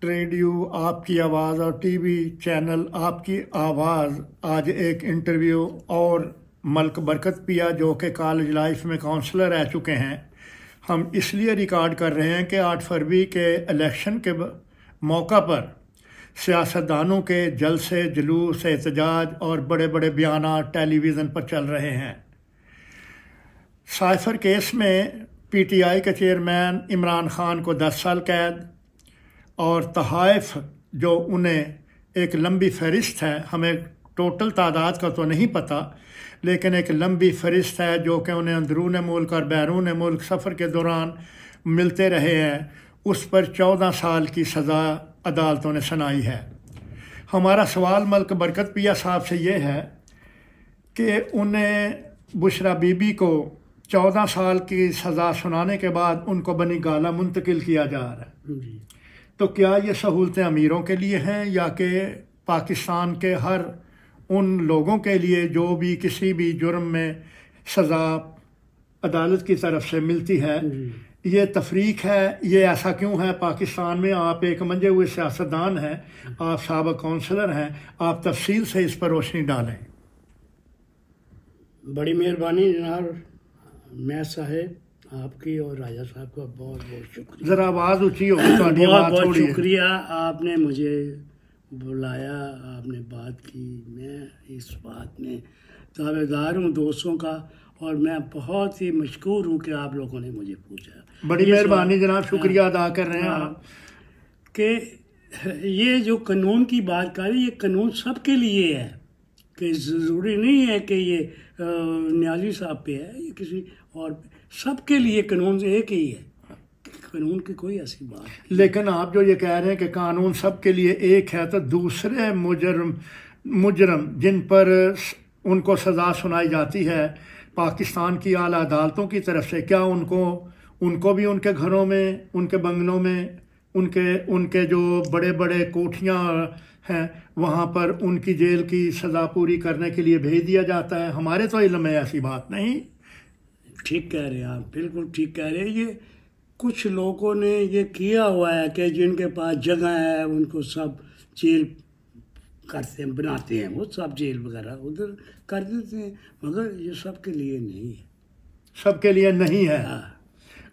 Radio आपकी आवाज़ और टीवी चैनल आपकी आवाज़ आज एक इंटरव्यू और मलक बरकत पिया जो कि कॉलेज लाइफ में काउंसलर रह चुके हैं, हम इसलिए रिकॉर्ड कर रहे हैं कि 8 फरवरी के इलेक्शन के मौका पर सियासतदानों के जलसे जुलूस एहतजाज और बड़े बड़े बयान टेलीविज़न पर चल रहे हैं। साइफर केस में पीटीआई के चेयरमैन इमरान खान को 10 साल कैद और तहाइफ जो उन्हें एक लंबी फहरिस्त है, हमें टोटल तादाद का तो नहीं पता, लेकिन एक लंबी फहरिस्त है जो कि उन्हें अंदरून मुल्क और बैरून मुल्क सफ़र के दौरान मिलते रहे हैं, उस पर 14 साल की सज़ा अदालतों ने सुनाई है। हमारा सवाल मलक बरकत पिया साहब से ये है कि उन्हें बुशरा बीबी को 14 साल की सज़ा सुनाने के बाद उनको बनी गाला मुंतकिल किया जा रहा है, तो क्या ये सहूलतें अमीरों के लिए हैं या कि पाकिस्तान के हर उन लोगों के लिए जो भी किसी भी जुर्म में सज़ा अदालत की तरफ से मिलती है? ये तफरीक है, ये ऐसा क्यों है पाकिस्तान में? आप एक मंजे हुए सियासतदान हैं, आप साबिक़ काउंसलर हैं, आप तफसील से इस पर रोशनी डालें। बड़ी मेहरबानी जनाब मैं साहेब आपकी और राजा साहब का बहुत बहुत शुक्रिया। ज़रा आवाज़ ऊँची हो, बहुत बहुत शुक्रिया, आपने मुझे बुलाया, आपने बात की। मैं इस बात में ताबेदार हूँ दोस्तों का और मैं बहुत ही मशकूर हूँ कि आप लोगों ने मुझे पूछा। बड़ी मेहरबानी जनाब, शुक्रिया अदा कर रहे हैं आप कि ये जो कानून की बात कर रहे हैं, ये कानून सबके लिए है कि ज़रूरी नहीं है कि ये न्याजी साहब पे है, ये किसी और सबके लिए कानून एक ही है, कानून की कोई ऐसी बात नहीं। लेकिन आप जो ये कह रहे हैं कि कानून सबके लिए एक है, तो दूसरे मुजरम जिन पर उनको सज़ा सुनाई जाती है पाकिस्तान की आला अदालतों की तरफ से, क्या उनको भी उनके घरों में, उनके बंगलों में, उनके जो बड़े बड़े कोठियाँ हैं वहाँ पर उनकी जेल की सज़ा पूरी करने के लिए भेज दिया जाता है? हमारे तो इल्म में ऐसी बात नहीं। ठीक कह रहे हैं आप, बिल्कुल ठीक कह रहे हैं। ये कुछ लोगों ने ये किया हुआ है कि जिनके पास जगह है उनको सब जेल करते हैं, बनाते हैं, वो सब जेल वगैरह उधर कर देते हैं, मगर ये सबके लिए नहीं है। सबके लिए नहीं है। हाँ।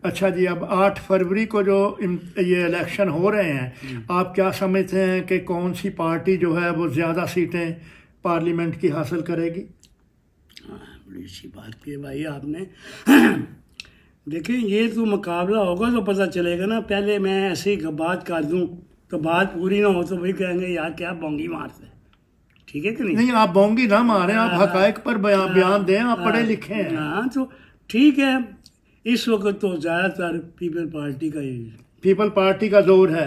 अच्छा जी, अब 8 फरवरी को जो ये इलेक्शन हो रहे हैं, आप क्या समझते हैं कि कौन सी पार्टी जो है वो ज़्यादा सीटें पार्लियामेंट की हासिल करेगी? बड़ी अच्छी बात की है भाई आपने। देखिए ये तो मुकाबला होगा तो पता चलेगा ना। पहले मैं ऐसे ही बात कर दूं तो बात पूरी ना हो तो भाई कहेंगे यार क्या बोंगी मारते, ठीक है कि नहीं? नहीं, आप बोंगी ना मारें, आप हकायक पर बयान दें, आप पढ़े लिखे हैं। हाँ तो ठीक है। इस वक्त तो ज़्यादातर पीपल पार्टी का जोर है।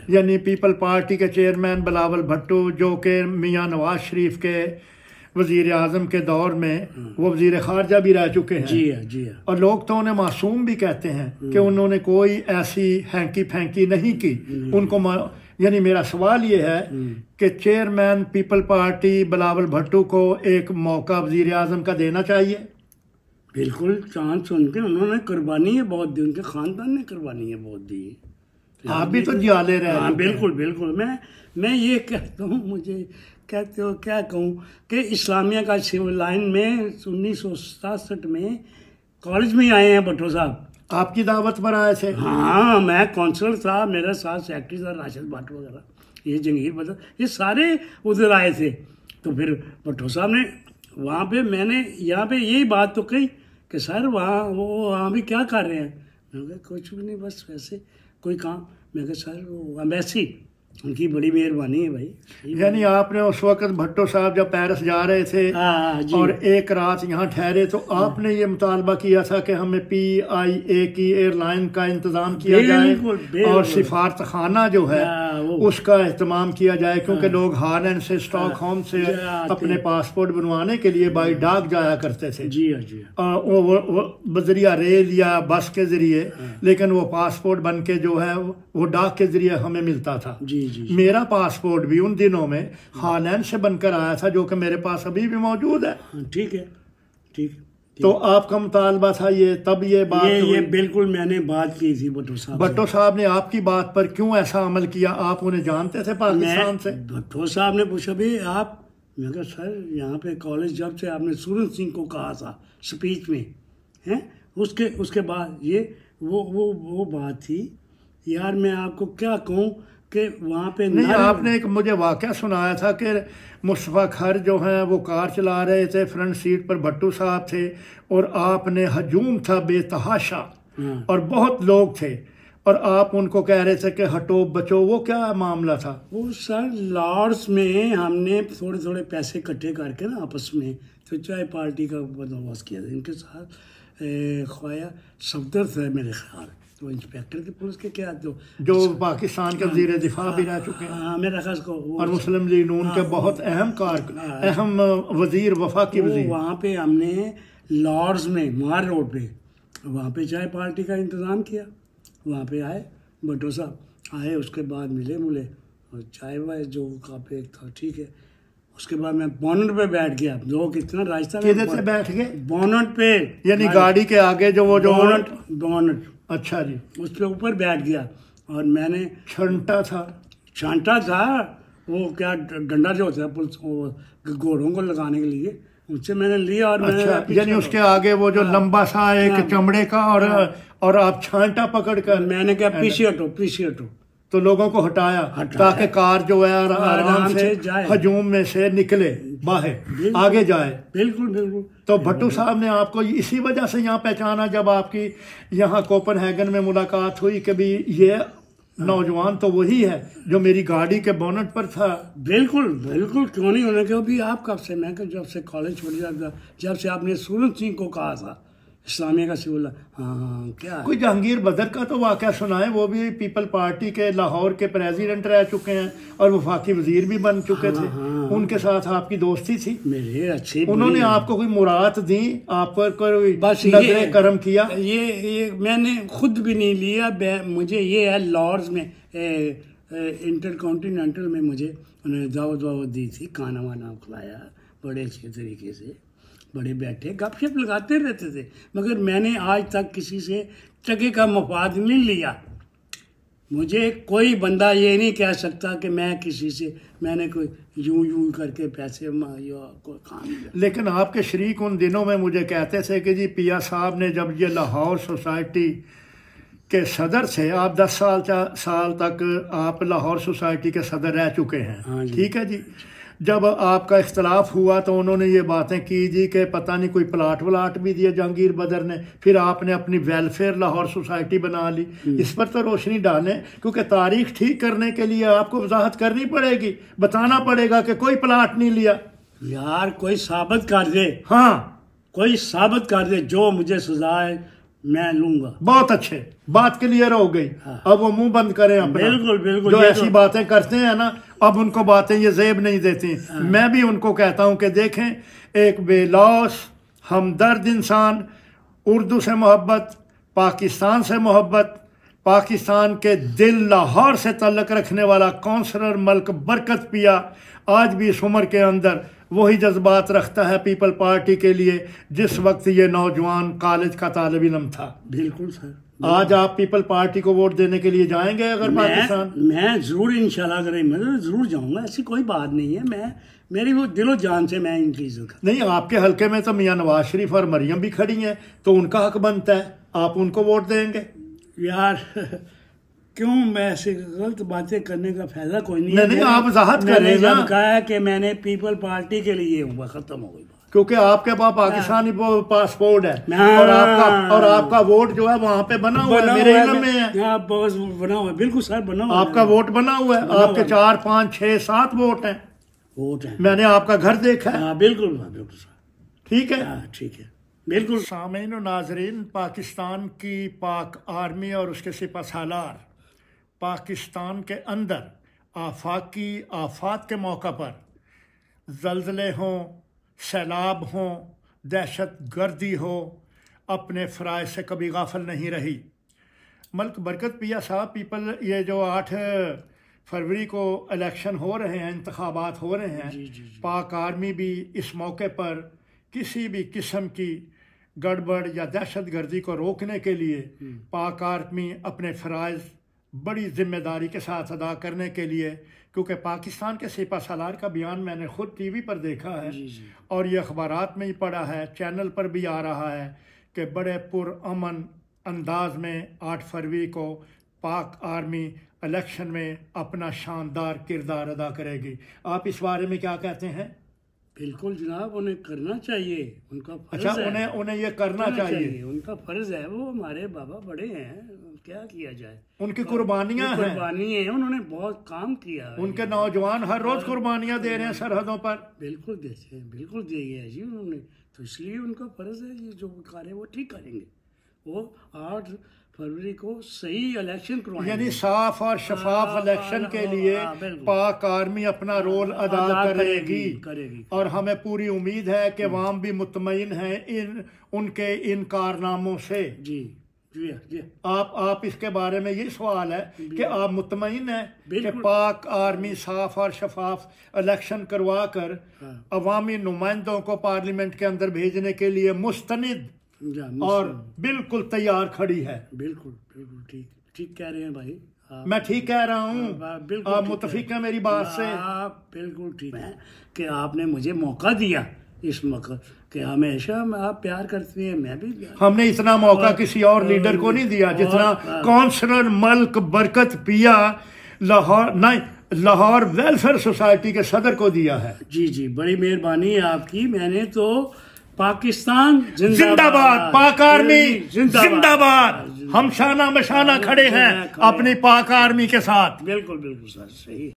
यानी पीपल पार्टी के चेयरमैन बिलावल भुट्टो जो कि मियाँ नवाज शरीफ के वज़ीर आज़म के दौर में वो वज़ीर ख़ारजा भी रह चुके हैं। जी है, जी है। और लोग तो उन्हें मासूम भी कहते हैं कि उन्होंने कोई ऐसी हैंकी फैंकी नहीं की उनको। यानी मेरा सवाल ये है कि chairman people party Bilawal Bhutto को एक मौका वज़ीर आज़म का देना चाहिए। बिल्कुल, चांद सुन के उन्होंने कुर्बानी है बहुत दी, उनके ख़ानदान ने कुर्बानी है बहुत दी। आप भी तो जियाले रहे। हाँ बिल्कुल बिल्कुल। मैं ये कहता हूँ, मुझे कहते हो क्या कहूँ कि इस्लामिया का सिविल लाइन में 1967 में कॉलेज में आए हैं भुट्टो साहब। आपकी दावत पर आए थे? हाँ, मैं काउंसलर था, मेरे साथ सेक्रेटरी था राशिद भट्ट वगैरह, ये जंगीर बदर, ये सारे उधर आए थे। तो फिर भुट्टो साहब ने वहाँ पे, मैंने यहाँ पे यही बात तो कही कि सर वहाँ भी क्या कर रहे हैं? मैंने कहा कुछ भी नहीं, बस वैसे कोई काम। मैं कहा सर वो एम्बेसी, उनकी बड़ी मेहरबानी है भाई। यानी आपने उस वक्त भुट्टो साहब जब पेरिस जा रहे थे और एक रात यहाँ ठहरे तो आपने ये मुतालबा किया था कि हमें PIA की एयरलाइन का इंतज़ाम किया जाए और सिफारत खाना जो है उसका एहतमाम किया जाए, क्योंकि लोग हालैंड से, स्टॉकहोम से अपने पासपोर्ट बनवाने के लिए बाई डाक जाया करते थे। जी जी। वो बजरिया रेल या बस के ज़रिए, लेकिन वो पासपोर्ट बन के जो है वो डाक के ज़रिए हमें मिलता था। जी। मेरा पासपोर्ट भी उन दिनों में हालैंड से बनकर आया था, जो कि मेरे पास अभी भी मौजूद है। ठीक है, ठीक। तो आपका मुतालबा था ये, तब ये बात ये बिल्कुल मैंने बात की थी भट्टो साहब। भट्टो साहब ने आपकी बात पर क्यों ऐसा अमल किया? आप उन्हें जानते थे पाकिस्तान से? भट्टो साहब ने पूछा भाई आप, मैं कहा सर यहाँ पे कॉलेज जब से आपने सूरज सिंह को कहा था स्पीच में, हैं उसके बाद ये वो बात थी यार। मैं आपको क्या कहूँ कि वहाँ पे नहीं, आपने एक मुझे वाक़या सुनाया था कि मुस्तफ़ा खर जो हैं वो कार चला रहे थे, फ्रंट सीट पर भट्टू साहब थे और आपने हजूम था बेतहाशा और बहुत लोग थे और आप उनको कह रहे थे कि हटो बचो। वो क्या मामला था? वो सर लॉर्ड्स में हमने थोड़े थोड़े पैसे इकट्ठे करके ना आपस में तो चाय पार्टी का बंदोबस्त किया था। इनके साथ ख्वाया सफदर थे मेरे ख्याल, तो इंस्पेक्टर की पुलिस के क्या जो पाकिस्तान के वज़ीर दिफा भी रह चुके हैं। मेरा ख्याल को और मुस्लिम लीग नून के बहुत अहम वजीर, वफाकी वजीर। वहाँ पे हमने लॉर्ड्स में मार रोड पे वहाँ पे चाय पार्टी का इंतज़ाम किया। वहाँ पे आए भट्टो साहब आए, उसके बाद मिले और चाय वाय जो काफी था ठीक है। उसके बाद मैं बोनट पे बैठ गया। जो कितना रास्ता किधर से बैठ गए? बोनट पे, यानी गाड़ी के आगे जो बोनट। अच्छा जी, उस पे ऊपर बैठ गया और मैंने छांटा था वो क्या डंडा जो होता है पुलिस घोड़ों को लगाने के लिए, उससे मैंने लिया और अच्छा, यानी उसके आगे वो जो लंबा सा एक चमड़े का और आप छांटा पकड़ कर, मैंने क्या पीछे हटो तो लोगों को हटाया ताकि कार जो है आराम से हजूम में से निकले बाहर आगे जाए। बिल्कुल। तो भट्टू साहब ने आपको इसी वजह से यहाँ पहचाना जब आपकी यहाँ कोपनहेगन में मुलाकात हुई कि भी ये नौजवान तो वही है जो मेरी गाड़ी के बोनट पर था? बिल्कुल क्यों नहीं होने के भी। आप कब से? मैं जब से कॉलेज छोड़ दिया, जब से आपने सूरज सिंह को कहा था इस्लामिया का सिविल। हाँ क्या कोई जहांगीर बदर का तो वाक़या सुना है, वो भी पीपल पार्टी के लाहौर के प्रेसिडेंट रह चुके हैं और वफाकी वजीर भी बन चुके थे। उनके साथ आपकी दोस्ती थी? मेरे अच्छी। उन्होंने आपको कोई मुराद दी, आप पर कोई नजरे करम किया? ये मैंने खुद भी नहीं लिया। मुझे ये है लॉर्ड्स में इंटर कॉन्टिनेंटल में मुझे उन्होंने दावत दी थी, खाना वाना खिलाया बड़े अच्छे तरीके से, बड़े बैठे गपशप लगाते रहते थे। मगर मैंने आज तक किसी से टके का मफाद नहीं लिया। मुझे कोई बंदा ये नहीं कह सकता कि मैं किसी से मैंने कोई यूं करके पैसे या कोई काम। लेकिन आपके शरीक उन दिनों में मुझे कहते थे कि जी पिया साहब ने जब ये लाहौर सोसाइटी के सदर थे, आप 10 साल तक आप लाहौर सोसाइटी के सदर रह चुके हैं, ठीक है जी। जब आपका इख्तलाफ हुआ तो उन्होंने ये बातें की जी कि पता नहीं कोई प्लाट भी दिया जहांगीर बदर ने, फिर आपने अपनी वेलफेयर लाहौर सोसाइटी बना ली। इस पर तो रोशनी डालें, क्योंकि तारीख ठीक करने के लिए आपको वजाहत करनी पड़ेगी, बताना पड़ेगा कि कोई प्लाट नहीं लिया। यार कोई साबित कर दे। हाँ, कोई साबित कर दे, जो मुझे सजा है मैं लूंगा। बहुत अच्छे, बात क्लियर हो गई। अब वो मुंह बंद करें अपना। बिल्कुल जो ऐसी बातें करते हैं ना, अब उनको बातें ये जेब नहीं देती। मैं भी उनको कहता हूं कि देखें, एक बेलौस हमदर्द इंसान, उर्दू से मोहब्बत, पाकिस्तान से मोहब्बत, पाकिस्तान के दिल लाहौर से तल्लक रखने वाला काउंसलर मलिक बरकत पिया आज भी इस उम्र के अंदर वही जज्बात रखता है पीपल पार्टी के लिए जिस वक्त ये नौजवान कॉलेज का तालिब इल्म था। बिल्कुल सर। आज आप पीपल पार्टी को वोट देने के लिए जाएंगे? अगर पाकिस्तान मैं जरूर इंशाल्लाह अगर मैं जरूर जाऊंगा, ऐसी कोई बात नहीं है। मेरी वो दिलो जान से मैं इनकी इज्जत करता। नहीं, आपके हल्के में तो मियां नवाज शरीफ और मरियम भी खड़ी हैं, तो उनका हक बनता है, आप उनको वोट देंगे? यार क्यों मैं ऐसे गलत बातें करने का फायदा कोई नहीं। नहीं, आप वजाहत करें ना। कहा है कि मैंने पीपल पार्टी के लिए हूँ, खत्म हो गई बात। क्योंकि आपके पास पाकिस्तानी पासपोर्ट है और आपका वोट जो है वहाँ पे बना हुआ है, मेरे इल्म में है। बना हुआ है, बिल्कुल सर बना हुआ है। आपका वोट बना हुआ है, आपके 4, 5, 6, 7 वोट हैं। मैंने आपका घर देखा है। बिल्कुल सर, ठीक है, ठीक है, बिल्कुल। सामीन और नाजरीन, पाकिस्तान की पाक आर्मी और उसके सिपहसालार पाकिस्तान के अंदर आफाकी आफात के मौका पर ज़ल्ज़ले हों, सैलाब हों, दहशत गर्दी हो, अपने फ़राइज़ से कभी गाफिल नहीं रही। मलिक बरकत पिया साहब पीपल, ये जो 8 फरवरी को इलेक्शन हो रहे हैं, इंतखाबात हो रहे हैं, जी। पाक आर्मी भी इस मौके पर किसी भी किस्म की गड़बड़ या दहशत गर्दी को रोकने के लिए पाक आर्मी अपने फ़राइज़ बड़ी जिम्मेदारी के साथ अदा करने के लिए, क्योंकि पाकिस्तान के सिपा सालार का बयान मैंने खुद टीवी पर देखा है और ये अखबारात में ही पढ़ा है, चैनल पर भी आ रहा है कि बड़े पुरअमन अंदाज में 8 फरवरी को पाक आर्मी इलेक्शन में अपना शानदार किरदार अदा करेगी। आप इस बारे में क्या कहते हैं? बिल्कुल जनाब, उन्हें करना चाहिए, उनका फर्ज अच्छा है। उन्हें ये करना चाहिए, उनका फर्ज है। वो हमारे बाबा बड़े हैं, क्या किया जाए, उनकी कुर्बानियां हैं, कुर्बानी है, उन्होंने बहुत काम किया है। उनके नौजवान हर रोज कुर्बानियां दे रहे हैं सरहदों पर। बिल्कुल देते हैं, बिल्कुल दिए है जी उन्होंने, तो इसलिए उनका फर्ज है ये जो कार्य वो ठीक करेंगे। वो 8 फरवरी को सही इलेक्शन करवाएंगे, यानी साफ और शफाफ इलेक्शन के लिए पाक आर्मी अपना रोल अदा करेगी और हमें पूरी उम्मीद है कि अवाम भी मुतमईन है उनके इन कारनामों से। जी जी जी। आप इसके बारे में ये सवाल है कि आप मुतमईन हैं कि पाक आर्मी साफ और शफाफ इलेक्शन करवा कर अवामी नुमाइंदों को पार्लियामेंट के अंदर भेजने के लिए मुस्तनिद और बिल्कुल तैयार खड़ी है? बिल्कुल बिल्कुल ठीक ठीक कह रहे हैं भाई, मैं ठीक कह रहा हूँ? आप मुतफिक हैं मेरी बात से? बिल्कुल ठीक है कि आपने मुझे मौका दिया, इस मौका कि हमेशा आप प्यार करती हैं, मैं भी हमने इतना मौका किसी और लीडर को नहीं दिया जितना काउंसलर मल्क बरकत पिया लाहौर वेलफेयर सोसाइटी के सदर को दिया है। जी जी, बड़ी मेहरबानी है आपकी। मैंने तो पाकिस्तान जिंदाबाद, पाक आर्मी जिंदाबाद, हम शाना बशाना खड़े हैं अपनी पाक आर्मी के साथ। बिल्कुल बिल्कुल सर, सही।